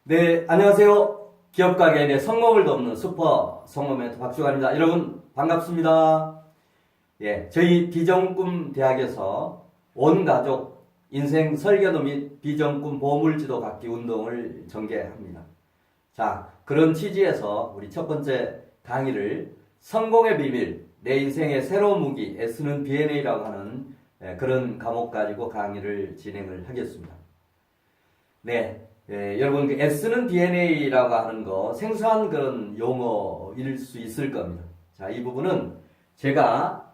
네, 안녕하세요. 기업가 개인의 성공을 돕는 슈퍼 성공 멘토 박주관입니다. 여러분 반갑습니다. 예, 저희 비전꿈 대학에서 온 가족 인생 설계도 및 비전꿈 보물지도 갖기 운동을 전개합니다. 자, 그런 취지에서 우리 첫 번째 강의를 성공의 비밀, 내 인생의 새로운 무기, 애쓰는 BNA라고 하는 그런 과목 가지고 강의를 진행을 하겠습니다. 네. 여러분, 애쓰는 DNA라고 하는 거 생소한 그런 용어일 수 있을 겁니다. 자, 이 부분은 제가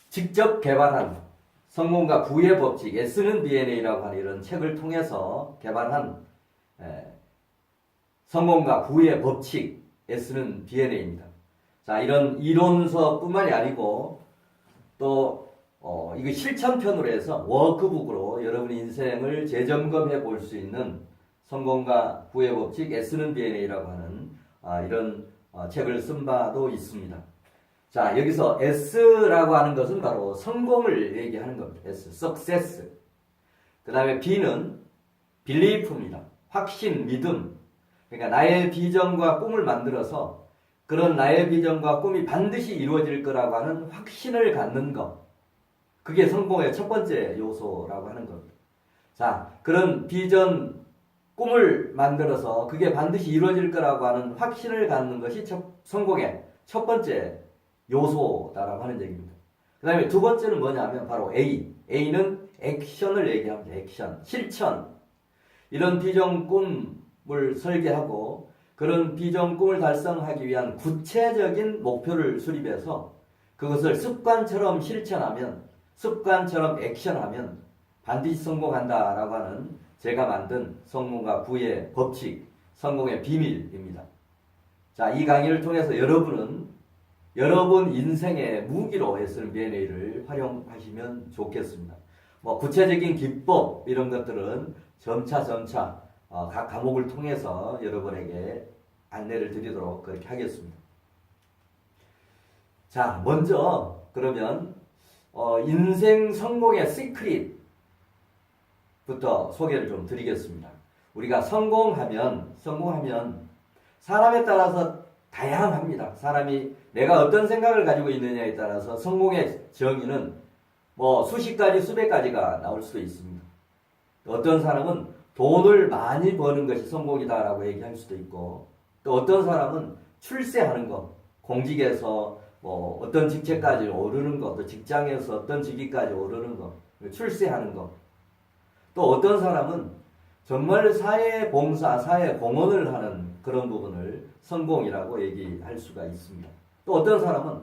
직접 개발한 성공과 부의 법칙, 애쓰는 DNA라고 하는 이런 책을 통해서 개발한 성공과 부의 법칙, 애쓰는 DNA입니다. 자, 이런 이론서뿐만이 아니고 또 이거 실천편으로 해서 워크북으로 여러분 인생을 재점검해 볼 수 있는 성공과 부의 법칙, 애쓰는 DNA라고 하는 이런 책을 쓴 바도 있습니다. 자, 여기서 S라고 하는 것은 바로 성공을 얘기하는 겁니다. S, success. 그 다음에 B는 belief입니다. 확신, 믿음. 그러니까 나의 비전과 꿈을 만들어서 그런 나의 비전과 꿈이 반드시 이루어질 거라고 하는 확신을 갖는 것. 그게 성공의 첫 번째 요소라고 하는 겁니다. 자, 그런 비전, 꿈을 만들어서 그게 반드시 이루어질 거라고 하는 확신을 갖는 것이 성공의 첫 번째 요소다라고 하는 얘기입니다. 그 다음에 두 번째는 뭐냐면 바로 A. A는 액션을 얘기합니다. 액션, 실천. 이런 비전, 꿈을 설계하고 그런 비전, 꿈을 달성하기 위한 구체적인 목표를 수립해서 그것을 습관처럼 실천하면 습관처럼 액션하면 반드시 성공한다라고 하는 제가 만든 성공과 부의 법칙, 성공의 비밀입니다. 자, 이 강의를 통해서 여러분은 여러분 인생의 무기로 애쓰는 BNA를 활용하시면 좋겠습니다. 뭐 구체적인 기법 이런 것들은 점차 각 과목을 통해서 여러분에게 안내를 드리도록 그렇게 하겠습니다. 자, 먼저 그러면 인생 성공의 시크릿부터 소개를 좀 드리겠습니다. 우리가 성공하면 사람에 따라서 다양합니다. 사람이 내가 어떤 생각을 가지고 있느냐에 따라서 성공의 정의는 뭐 수십 가지, 수백 가지가 나올 수도 있습니다. 어떤 사람은 돈을 많이 버는 것이 성공이다라고 얘기할 수도 있고, 또 어떤 사람은 출세하는 것, 공직에서 뭐 어떤 직책까지 오르는 것, 또 직장에서 어떤 직위까지 오르는 것, 출세하는 것. 또 어떤 사람은 정말 사회 봉사, 사회 공헌을 하는 그런 부분을 성공이라고 얘기할 수가 있습니다. 또 어떤 사람은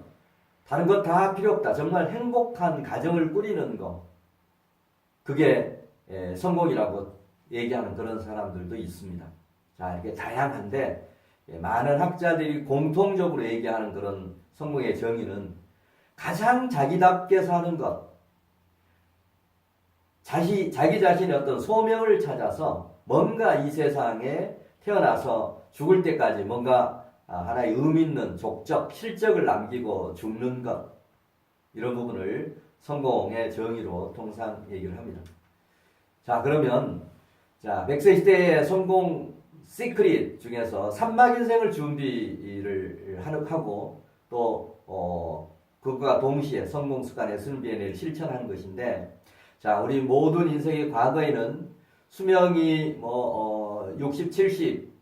다른 것 다 필요 없다. 정말 행복한 가정을 꾸리는 것. 그게 성공이라고 얘기하는 그런 사람들도 있습니다. 자, 이렇게 다양한데 많은 학자들이 공통적으로 얘기하는 그런 성공의 정의는 가장 자기답게 사는 것, 자기 자신의 어떤 소명을 찾아서 뭔가 이 세상에 태어나서 죽을 때까지 뭔가 하나의 의미 있는 족적, 실적을 남기고 죽는 것, 이런 부분을 성공의 정의로 통상 얘기를 합니다. 자, 그러면 100세 시대의 성공 시크릿 중에서 산막인생을 준비를 하고 또 그것과 동시에 성공 습관의 애쓰는 BNA를 실천하는 것인데, 자, 우리 모든 인생의 과거에는 수명이 60, 70,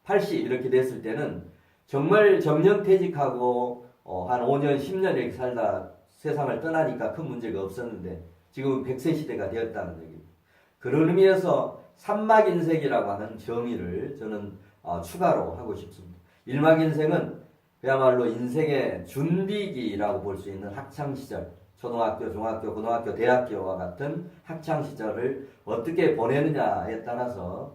80 이렇게 됐을 때는 정말 정년퇴직하고 한 5년, 10년 이렇게 살다 세상을 떠나니까 큰 문제가 없었는데 지금 100세 시대가 되었다는 얘기입니다. 그런 의미에서 산막인생이라고 하는 정의를 저는 추가로 하고 싶습니다. 일막인생은 그야말로 인생의 준비기라고 볼 수 있는 학창시절, 초등학교, 중학교, 고등학교, 대학교와 같은 학창시절을 어떻게 보내느냐에 따라서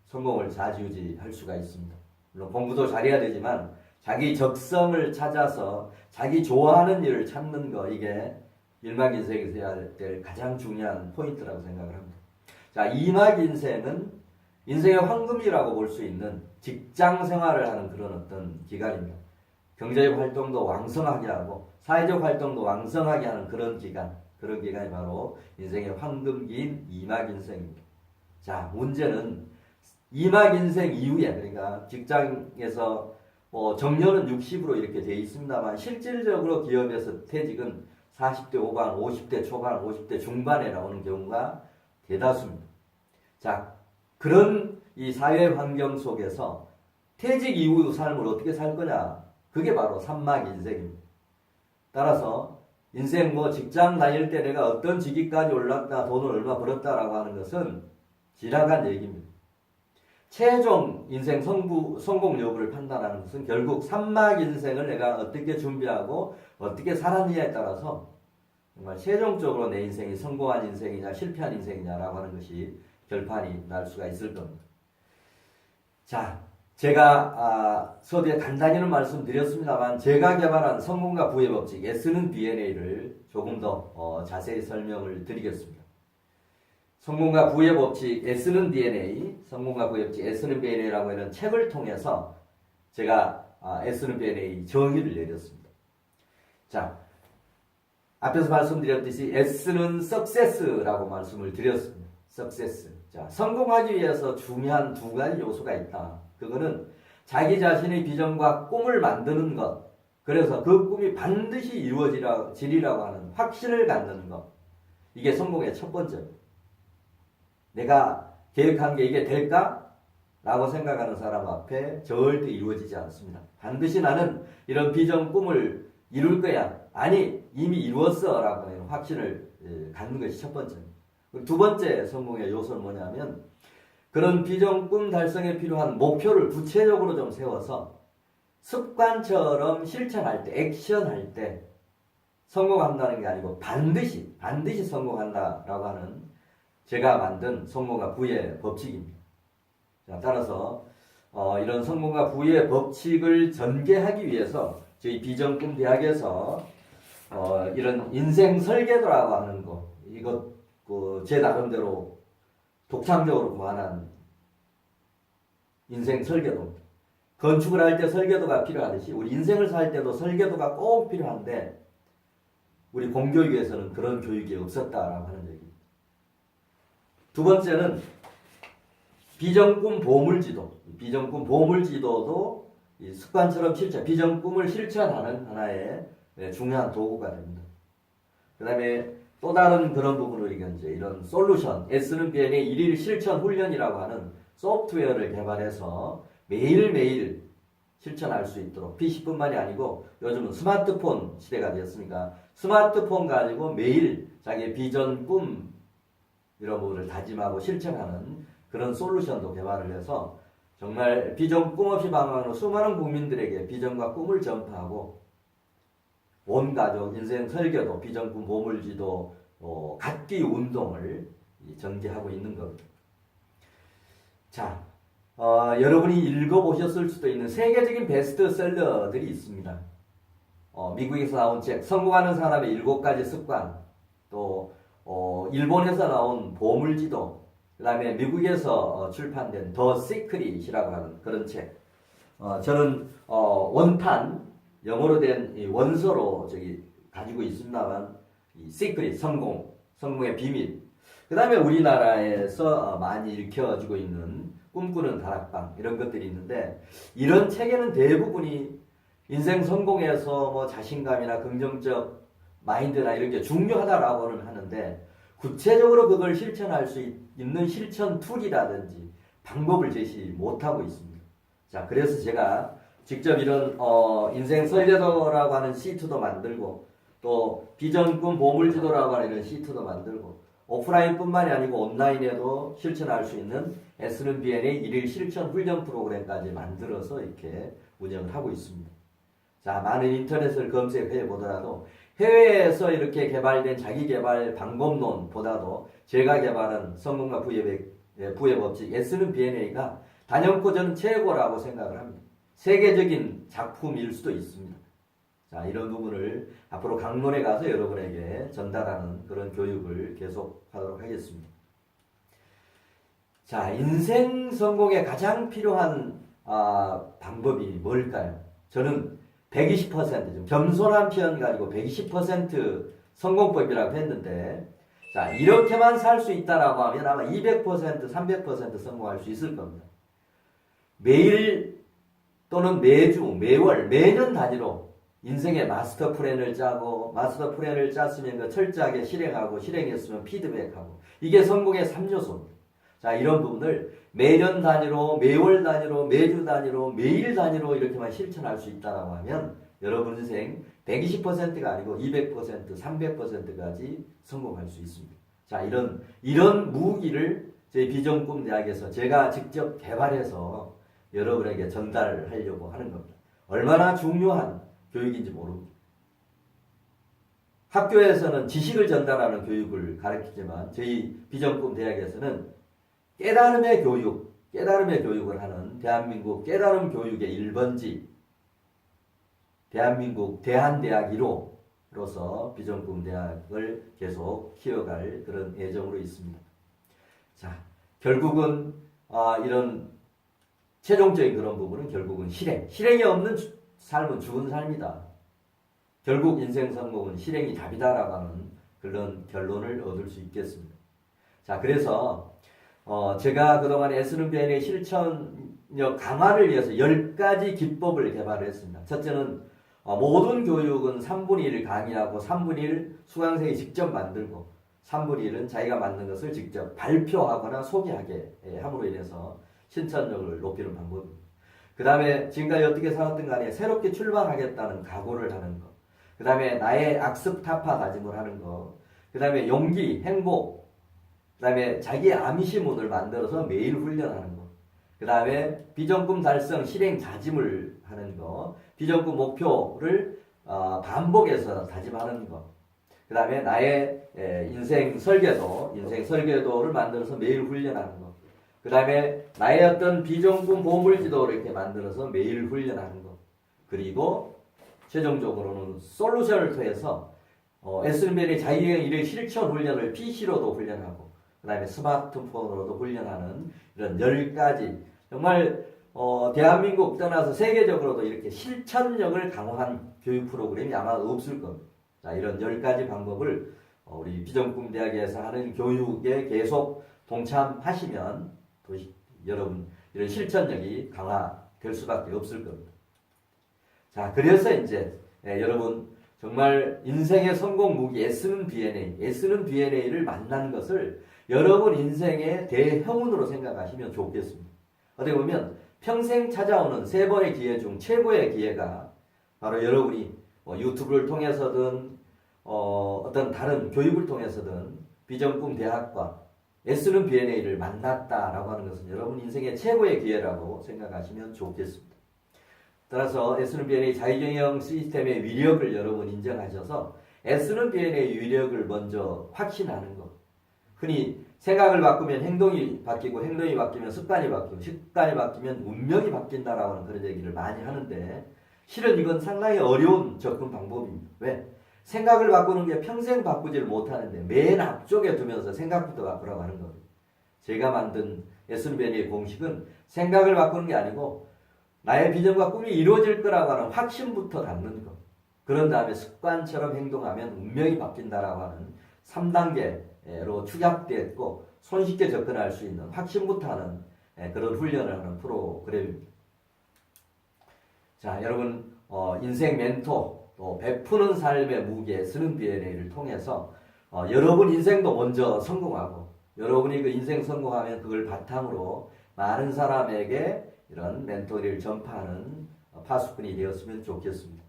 성공을 좌지우지할 수가 있습니다. 물론 공부도 잘해야 되지만 자기 적성을 찾아서 자기 좋아하는 일을 찾는 거, 이게 일막인생에서 해야 될 가장 중요한 포인트라고 생각을 합니다. 자, 이막인생은 인생의 황금이라고 볼 수 있는 직장 생활을 하는 그런 어떤 기간입니다. 경제적 활동도 왕성하게 하고 사회적 활동도 왕성하게 하는 그런 기간이 바로 인생의 황금기인 이막인생입니다. 자, 문제는 2막 인생 이후에, 그러니까 직장에서 정년은 60으로 이렇게 되어 있습니다만 실질적으로 기업에서 퇴직은 40대 후반, 50대 초반, 50대 중반에 나오는 경우가 대다수입니다. 자, 그런 이 사회 환경 속에서 퇴직 이후 삶을 어떻게 살 거냐? 그게 바로 3막 인생입니다. 따라서 인생 직장 다닐 때 내가 어떤 직위까지 올랐다, 돈을 얼마 벌었다라고 하는 것은 지나간 얘기입니다. 최종 인생 성공 여부를 판단하는 것은 결국 3막 인생을 내가 어떻게 준비하고 어떻게 살았느냐에 따라서 정말 최종적으로 내 인생이 성공한 인생이냐 실패한 인생이냐라고 하는 것이 결판이 날 수가 있을 겁니다. 자, 제가 서두에 간단히는 말씀드렸습니다만 제가 개발한 성공과 부의 법칙 S는 DNA를 조금 더 자세히 설명을 드리겠습니다. 성공과 부의 법칙 S는 DNA, 성공과 부의 법칙 S는 DNA라고 하는 책을 통해서 제가 S는 DNA 정의를 내렸습니다. 자, 앞에서 말씀드렸듯이 S는 Success라고 말씀을 드렸습니다. Success. 자, 성공하기 위해서 중요한 두 가지 요소가 있다. 그거는 자기 자신의 비전과 꿈을 만드는 것. 그래서 그 꿈이 반드시 이루어지리라고 하는 확신을 갖는 것. 이게 성공의 첫 번째입니다. 내가 계획한 게 이게 될까? 라고 생각하는 사람 앞에 절대 이루어지지 않습니다. 반드시 나는 이런 비전 꿈을 이룰 거야. 아니, 이미 이루었어. 라고 하는 확신을 갖는 것이 첫 번째입니다. 두 번째 성공의 요소는 뭐냐면 그런 비전 꿈 달성에 필요한 목표를 구체적으로 좀 세워서 습관처럼 실천할 때, 액션할 때 성공한다는 게 아니고 반드시 성공한다라고 하는 제가 만든 성공과 부의 법칙입니다. 자, 따라서 이런 성공과 부의 법칙을 전개하기 위해서 저희 비전 꿈 대학에서 이런 인생 설계도라고 하는 거, 이것 제 나름대로 독창적으로 고안한 인생 설계도. 건축을 할 때 설계도가 필요하듯이 우리 인생을 살 때도 설계도가 꼭 필요한데 우리 공교육에서는 그런 교육이 없었다라고 하는 얘기입니다. 두 번째는 비전 꿈 보물지도. 비전 꿈 보물지도도 습관처럼 비전 꿈을 실천하는 하나의 중요한 도구가 됩니다. 그 다음에 또 다른 그런 부분으로 이런 솔루션, S는 BN의 일일 실천 훈련이라고 하는 소프트웨어를 개발해서 매일매일 실천할 수 있도록 PC뿐만이 아니고 요즘은 스마트폰 시대가 되었으니까 스마트폰 가지고 매일 자기의 비전, 꿈 이런 부분을 다짐하고 실천하는 그런 솔루션도 개발을 해서 정말 비전, 꿈 없이 방황하는 수많은 국민들에게 비전과 꿈을 전파하고 온 가족, 인생 설계도, 비전, 꿈, 보물지도, 갖기 운동을 전개하고 있는 겁니다. 자, 여러분이 읽어보셨을 수도 있는 세계적인 베스트셀러들이 있습니다. 미국에서 나온 책, 성공하는 사람의 7가지 습관, 또 일본에서 나온 보물지도, 그 다음에 미국에서 출판된 더 시크릿이라고 하는 그런 책. 저는 원판, 영어로 된 원서로 가지고 있습니다만 이 시크릿, 성공의 비밀. 그 다음에 우리나라에서 많이 읽혀지고 있는 꿈꾸는 다락방 이런 것들이 있는데 이런 책에는 대부분이 인생 성공에서 자신감이나 긍정적 마인드나 이런 게 중요하다라고는 하는데 구체적으로 그걸 실천할 수 있는 실천 툴이라든지 방법을 제시 못하고 있습니다. 자, 그래서 제가 직접 이런 인생 설계도라고 하는 시트도 만들고 또 비전, 꿈, 보물지도라고 하는 이런 시트도 만들고 오프라인뿐만이 아니고 온라인에도 실천할 수 있는 S는 BN의 일일 실천 훈련 프로그램까지 만들어서 이렇게 운영을 하고 있습니다. 자, 많은 인터넷을 검색해 보더라도 해외에서 이렇게 개발된 자기 개발 방법론보다도 제가 개발한 성공과 부의 법칙 S는 BNA가 단연코 저는 최고라고 생각을 합니다. 세계적인 작품일 수도 있습니다. 자, 이런 부분을 앞으로 강론에 가서 여러분에게 전달하는 그런 교육을 계속하도록 하겠습니다. 자, 인생 성공에 가장 필요한 방법이 뭘까요? 저는 120%, 좀 겸손한 표현 가지고 120% 성공법이라고 했는데 자, 이렇게만 살 수 있다라고 하면 아마 200%, 300% 성공할 수 있을 겁니다. 매일 또는 매주, 매월, 매년 단위로 인생의 마스터 플랜을 짜고 마스터 플랜을 짰으면 그 철저하게 실행하고 실행했으면 피드백하고 이게 성공의 3요소입니다. 자, 이런 부분을 매년 단위로, 매월 단위로, 매주 단위로, 매일 단위로 이렇게만 실천할 수 있다라고 하면 여러분 인생 120%가 아니고 200%, 300%까지 성공할 수 있습니다. 자, 이런 무기를 저희 비전꿈 대학에서 제가 직접 개발해서 여러분에게 전달하려고 하는 겁니다. 얼마나 중요한 교육인지 모릅니다. 학교에서는 지식을 전달하는 교육을 가르치지만 저희 비전꿈 대학에서는 깨달음의 교육을 하는 대한민국 깨달음 교육의 1번지 대한민국 대한대학 1호로서 비전꿈 대학을 계속 키워갈 그런 예정으로 있습니다. 자, 결국은 이런 최종적인 그런 부분은 결국은 실행이 없는 삶은 죽은 삶이다. 결국 인생 성공은 실행이 답이다라고 하는 그런 결론을 얻을 수 있겠습니다. 자, 그래서 제가 그동안 애쓰는 비엔의 실천력 강화를 위해서 10가지 기법을 개발했습니다. 첫째는 모든 교육은 3분의 1 강의하고 3분의 1 수강생이 직접 만들고 3분의 1은 자기가 만든 것을 직접 발표하거나 소개하게 함으로 인해서 실천력을 높이는 방법입니다. 그 다음에 지금까지 어떻게 살았든 간에 새롭게 출발하겠다는 각오를 하는 것. 그 다음에 나의 악습 타파 다짐을 하는 것. 그 다음에 용기, 행복. 그 다음에 자기의 암시문을 만들어서 매일 훈련하는 것. 그 다음에 비전꿈 달성 실행 다짐을 하는 것. 비전꿈 목표를 반복해서 다짐하는 것. 그 다음에 나의 인생 설계도를 만들어서 매일 훈련하는 것. 그 다음에 나의 어떤 비전꿈 보물지도를 이렇게 만들어서 매일 훈련하는 것. 그리고 최종적으로는 솔루션을 통해서 SNB의 자기의 일의 실천 훈련을 PC로도 훈련하고 그 다음에 스마트폰으로도 훈련하는 이런 10가지 정말 대한민국 떠나서 세계적으로도 이렇게 실천력을 강화한 교육 프로그램이 아마 없을 겁니다. 자, 이런 10가지 방법을 우리 비전꿈 대학에서 하는 교육에 계속 동참하시면 또 여러분 이런 실천력이 강화될 수밖에 없을 겁니다. 자, 그래서 이제 여러분 정말 인생의 성공 무기 애쓰는 BNA를 만난 것을 여러분 인생의 대형운으로 생각하시면 좋겠습니다. 어떻게 보면 평생 찾아오는 3번의 기회 중 최고의 기회가 바로 여러분이 유튜브를 통해서든 어떤 다른 교육을 통해서든 비전꿈 대학과 애쓰는 BNA를 만났다라고 하는 것은 여러분 인생의 최고의 기회라고 생각하시면 좋겠습니다. 따라서 애쓰는 BNA 자기경영 시스템의 위력을 여러분 인정하셔서 애쓰는 BNA의 위력을 먼저 확신하는 것. 흔히 생각을 바꾸면 행동이 바뀌고 행동이 바뀌면 습관이 바뀌고 습관이 바뀌면 운명이 바뀐다라고 하는 그런 얘기를 많이 하는데 실은 이건 상당히 어려운 접근 방법입니다. 왜? 생각을 바꾸는 게 평생 바꾸지를 못하는데 맨 앞쪽에 두면서 생각부터 바꾸라고 하는 겁니다. 제가 만든 SNBN의 공식은 생각을 바꾸는 게 아니고 나의 비전과 꿈이 이루어질 거라고 하는 확신부터 갖는 것. 그런 다음에 습관처럼 행동하면 운명이 바뀐다라고 하는 3단계로 축약되었고 손쉽게 접근할 수 있는 확신부터 하는 그런 훈련을 하는 프로그램입니다. 자, 여러분 인생 멘토 또 베푸는 삶의 무게 쓰는 BNA를 통해서 여러분 인생도 먼저 성공하고 여러분이 그 인생 성공하면 그걸 바탕으로 많은 사람에게 이런 멘토리를 전파하는 파수꾼이 되었으면 좋겠습니다.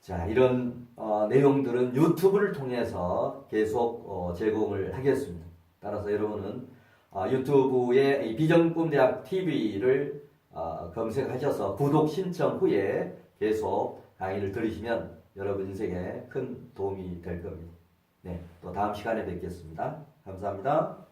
자, 이런 내용들은 유튜브를 통해서 계속 제공을 하겠습니다. 따라서 여러분은 유튜브에 이 비전꿈대학 TV를 검색하셔서 구독 신청 후에 계속 강의를 들으시면 여러분 인생에 큰 도움이 될 겁니다. 네, 또 다음 시간에 뵙겠습니다. 감사합니다.